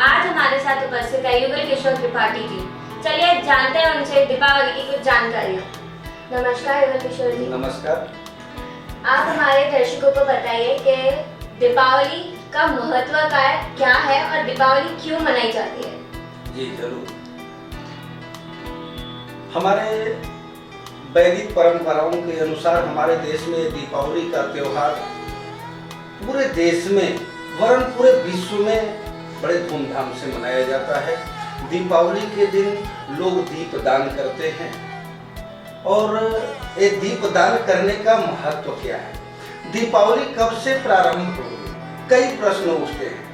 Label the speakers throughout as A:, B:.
A: आज हमारे साथ उपस्थित है युगल किशोर त्रिपाठी जी। चलिए जानते हैं उनसे दीपावली की कुछ जानकारियाँ। नमस्कार युगल किशोर जी।
B: नमस्कार।
A: आप हमारे दर्शकों को बताइए कि दीपावली का महत्व क्या है और दीपावली क्यों मनाई जाती है।
B: जी जरूर। हमारे वैदिक परंपराओं के अनुसार हमारे देश में दीपावली का त्योहार पूरे देश में वरन पूरे विश्व में बड़े धूमधाम से मनाया जाता है। दीपावली के दिन लोग दीप दान करते हैं और ये दीप दान करने का महत्व क्या है, दीपावली कब से प्रारंभ हुई, कई प्रश्न उठते हैं।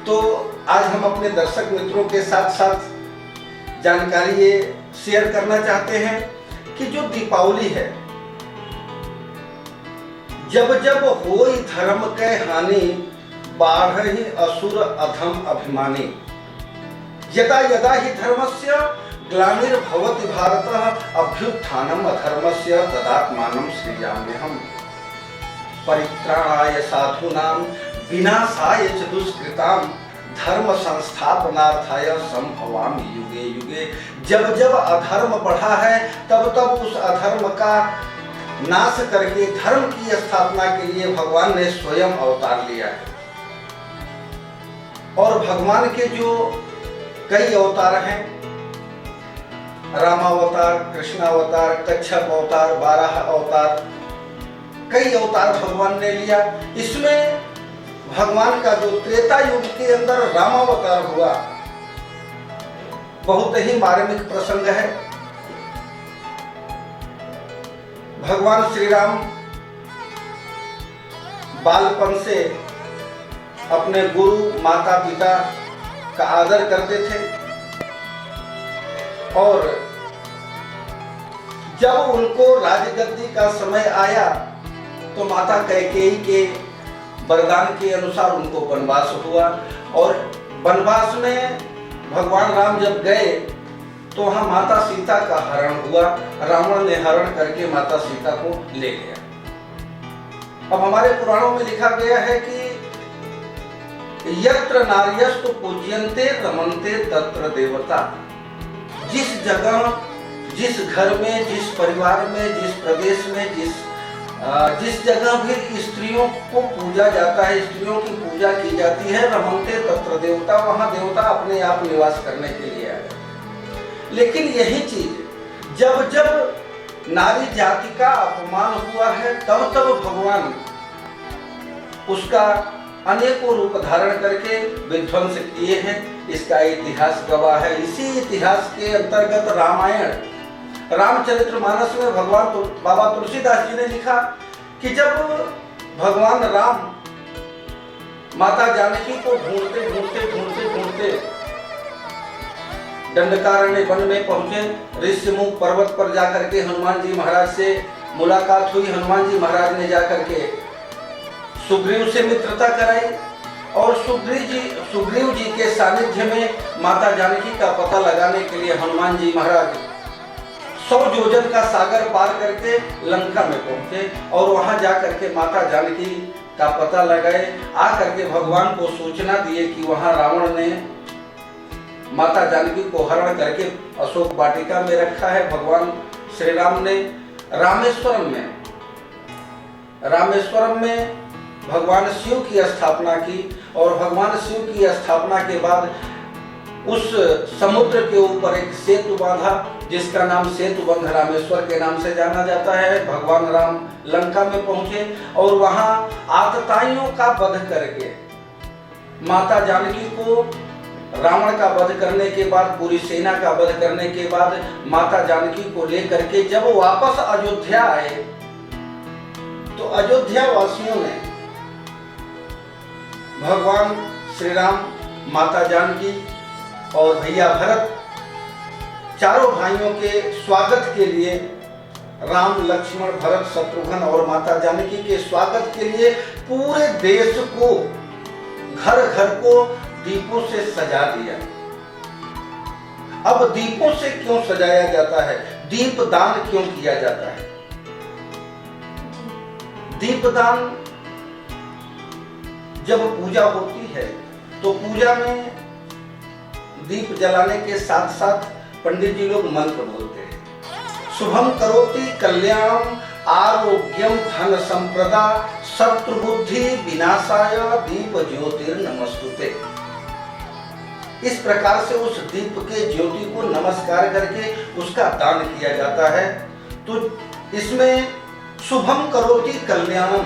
B: तो आज हम अपने दर्शक मित्रों के साथ साथ जानकारी ये शेयर करना चाहते हैं कि जो दीपावली है, जब जब होई धर्म के हानि बाढ़हि असुर अधम अभिमानी, यदा यदा हि धर्मस्य ग्लानिर्भवति भारतः अभ्युत्थानम् अधर्मस्य तदात्मानं सृजाम्यहम् परित्राणाय साधूनां विनाशाय च दुष्कृतां धर्म संस्थापनार्थाय संभवामि युगे युगे। जब जब अधर्म बढ़ा है तब तब उस अधर्म का नाश करके धर्म की स्थापना के लिए भगवान ने स्वयं अवतार लिया है। और भगवान के जो कई अवतार हैं, रामावतार, कृष्णावतार, कच्छप अवतार, 12 अवतार, कई अवतार भगवान ने लिया। इसमें भगवान का जो त्रेता युग के अंदर रामावतार हुआ, बहुत ही मार्मिक प्रसंग है। भगवान श्री राम बालपन से अपने गुरु माता पिता का आदर करते थे और जब उनको राजगद्दी का समय आया तो माता कैकेयी के वरदान के अनुसार उनको वनवास हुआ। और वनवास में भगवान राम जब गए तो वहां माता सीता का हरण हुआ। रावण ने हरण करके माता सीता को ले गया। अब हमारे पुराणों में लिखा गया है कि यत्र नार्यस्तु पूज्यन्ते रमन्ते तत्र देवता। जिस जगह, जिस घर में, जिस परिवार में, जिस प्रदेश में, जिस जगह भी स्त्रियों को पूजा जाता है, स्त्रियों की पूजा की जाती है, रमन्ते तत्र देवता, वहां देवता अपने आप निवास करने के लिए आ गए। लेकिन यही चीज जब जब नारी जाति का अपमान हुआ है तब तब भगवान उसका अनेकों रूप धारण करके विध्वंस किए हैं। इसका इतिहास गवाह है। इसी इतिहास के अंतर्गत रामायण, रामचरितमानस में भगवान बाबा तुलसीदास जी ने लिखा कि जब भगवान राम माता जानकी को ढूंढते ढूंढते ढूंढते ढूंढते दंडकारण्य वन में पहुंचे, ऋषिमुख पर्वत पर जाकर के हनुमान जी महाराज से मुलाकात हुई। हनुमान जी महाराज ने जाकर के सुग्रीव से मित्रता कराई और सुग्रीव जी के सानिध्य में माता जानकी का पता लगाने के लिए हनुमान जी महाराज 100 योजन का सागर पार करके लंका में पहुंचे और वहां जाकर के माता जानकी का पता लगाए। आकर के भगवान को सूचना दिए कि वहां रावण ने माता जानकी को हरण करके अशोक वाटिका में रखा है। भगवान श्री राम ने रामेश्वरम में भगवान शिव की स्थापना की और भगवान शिव की स्थापना के बाद उस समुद्र के ऊपर एक सेतु बांधा, जिसका नाम सेतु बंध रामेश्वर के नाम से जाना जाता है। भगवान राम लंका में पहुंचे और वहां आतताइयों का वध करके माता जानकी को, रावण का वध करने के बाद, पूरी सेना का वध करने के बाद माता जानकी को लेकर के जब वापस अयोध्या आए तो अयोध्या वासियों ने भगवान श्री राम, माता जानकी और भैया भरत, चारों भाइयों के स्वागत के लिए, राम लक्ष्मण भरत शत्रुघ्न और माता जानकी के स्वागत के लिए पूरे देश को, घर घर को दीपों से सजा दिया। अब दीपों से क्यों सजाया जाता है, दीपदान क्यों किया जाता है? दीपदान जब पूजा होती है तो पूजा में दीप जलाने के साथ साथ पंडित जी लोग मंत्र बोलते हैं। शुभम करोति कल्याणम आरोग्यम धन संप्रदा शत्रु बुद्धि विनाशाय दीप ज्योतिर्नमस्तुते। इस प्रकार से उस दीप के ज्योति को नमस्कार करके उसका दान किया जाता है। तो इसमें शुभम करोति कल्याणम,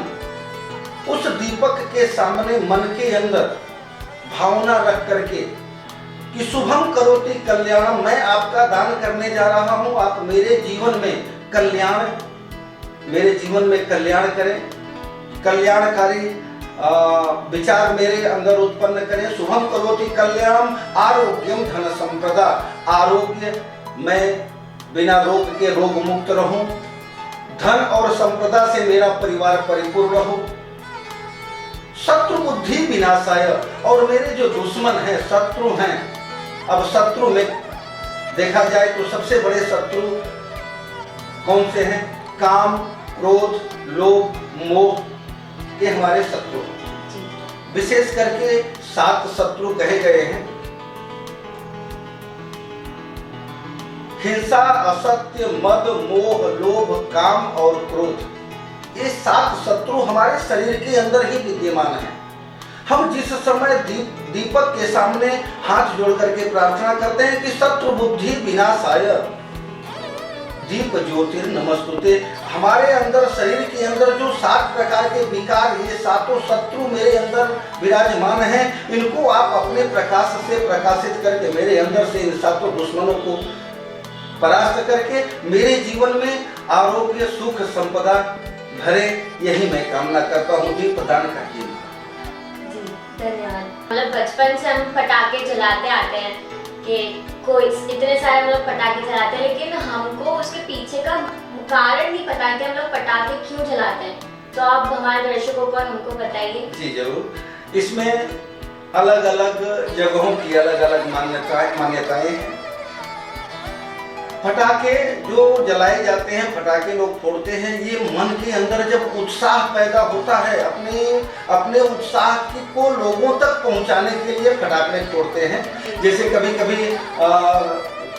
B: उस दीपक के सामने मन के अंदर भावना रख करके कि शुभम करोति कल्याणम, मैं आपका दान करने जा रहा हूं, आप मेरे जीवन में कल्याण करें, कल्याणकारी विचार मेरे अंदर उत्पन्न करें। शुभम करोति कल्याणम आरोग्यम धन संप्रदा, आरोग्य, मैं बिना रोग के रोग मुक्त रहूं, धन और संपदा से मेरा परिवार परिपूर्ण हो, शत्रु बुद्धि विनाशाय, और मेरे जो दुश्मन हैं, शत्रु हैं, अब शत्रु में देखा जाए तो सबसे बड़े शत्रु कौन से हैं? काम, क्रोध, लोभ, मोह, ये हमारे शत्रु हैं। विशेष करके 7 शत्रु कहे गए हैं। हिंसा, असत्य, मद, मोह, लोभ, काम और क्रोध, ये 7 शत्रु हमारे शरीर के अंदर ही विद्यमान हैं। हम जिस समय दीपक के सामने हाथ जोड़ करके प्रार्थना करते हैं कि शत्रु बुद्धि विनाशाय दीप ज्योतिर्नमस्तुते, हमारे अंदर शरीर के अंदर जो 7 प्रकार के विकार, ये 7 शत्रु मेरे अंदर विराजमान हैं, इनको आप अपने प्रकाश से प्रकाशित करके मेरे अंदर से इन 7 दुश्मनों को परास्त करके मेरे जीवन में आरोग्य, सुख, संपदा भरे, यही मैं कामना करता हूँ। दीप दान करिए।
A: धन्यवाद। मतलब बचपन से हम पटाखे जलाते आते हैं कि कोई इतने सारे हम लोग पटाखे जलाते हैं, लेकिन हमको उसके पीछे का कारण नहीं पता कि हम लोग पटाखे क्यों जलाते हैं। तो आप हमारे दर्शकों को हमको बताइए।
B: जी जरूर। इसमें अलग अलग जगहों की अलग अलग मान्यताएं हैं। पटाखे जो जलाए जाते हैं, पटाखे लोग फोड़ते हैं, ये मन के अंदर जब उत्साह पैदा होता है, अपने उत्साह को लोगों तक पहुंचाने के लिए पटाखे फोड़ते हैं। जैसे कभी कभी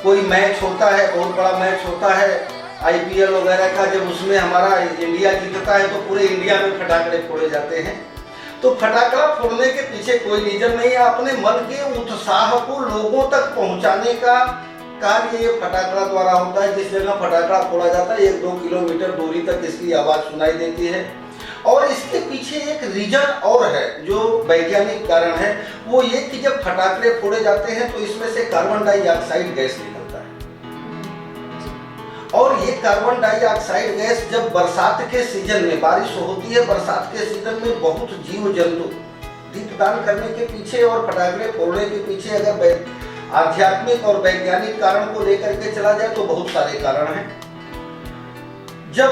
B: कोई मैच होता है, बहुत बड़ा मैच होता है IPL वगैरह का, जब उसमें हमारा इंडिया जीतता है तो पूरे इंडिया में पटाखे फोड़े जाते हैं। तो पटाखा फोड़ने के पीछे कोई रीजन नहीं है, अपने मन के उत्साह को लोगों तक पहुंचाने का कार्य ये फटाखा द्वारा होता है। जिस जगह फटाखा फोड़ा जाता है 1-2 किलोमीटर दूरी तक इसकी आवाज सुनाई देती है। और इसके पीछे एक रीजन और है जो वैज्ञानिक कारण है, वो ये कि जब फटाखे फोड़े जाते हैं तो इसमें से कार्बन डाइऑक्साइड गैस निकलता है। और ये कार्बन डाइऑक्साइड गैस जब बरसात के सीजन में बारिश होती है, बरसात के सीजन में बहुत जीव जंतु, दीपदान करने के पीछे और फटाखे फोड़ने के पीछे अगर आध्यात्मिक और वैज्ञानिक कारण को लेकर के चला जाए तो बहुत सारे कारण हैं। जब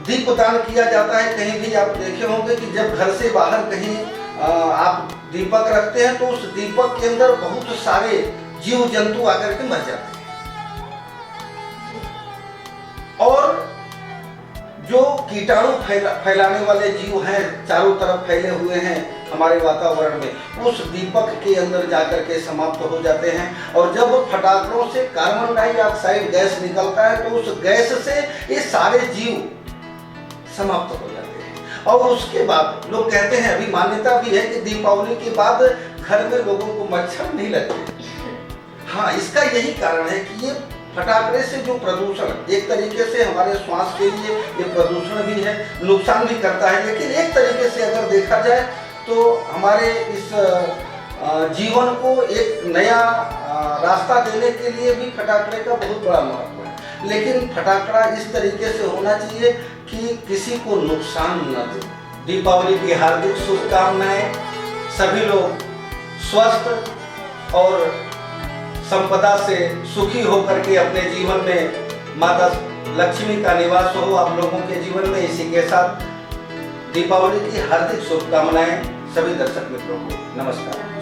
B: दीपदान किया जाता है, कहीं भी आप देखे होंगे कि जब घर से बाहर कहीं आप दीपक रखते हैं तो उस दीपक के अंदर बहुत सारे जीव जंतु आकर के मर जाते हैं। और जो कीटाणु फैलाने वाले जीव हैं, चारों तरफ फैले हुए हैं हमारे वातावरण में, उस दीपक के अंदर जाकर के समाप्त हो जाते हैं। और जब फटाखों से कार्बन डाइऑक्साइड गैस निकलता है तो उस गैस से ये सारे जीव समाप्त हो जाते हैं। और उसके बाद लोग कहते हैं, अभी मान्यता भी है कि दीपावली के बाद घर में लोगों को मच्छर नहीं लगते। हाँ, इसका यही कारण है कि ये फटाखे से जो प्रदूषण, एक तरीके से हमारे श्वास के लिए ये प्रदूषण भी है, नुकसान भी करता है, लेकिन एक तरीके से अगर देखा जाए तो हमारे इस जीवन को एक नया रास्ता देने के लिए भी फटाखे का बहुत बड़ा महत्व है। लेकिन फटाखा इस तरीके से होना चाहिए कि किसी को नुकसान न दे। दीपावली की हार्दिक शुभकामनाएं। सभी लोग स्वस्थ और संपदा से सुखी होकर के अपने जीवन में माता लक्ष्मी का निवास हो आप लोगों के जीवन में। इसी के साथ दीपावली की हार्दिक शुभकामनाएं सभी दर्शक मित्रों को। नमस्कार।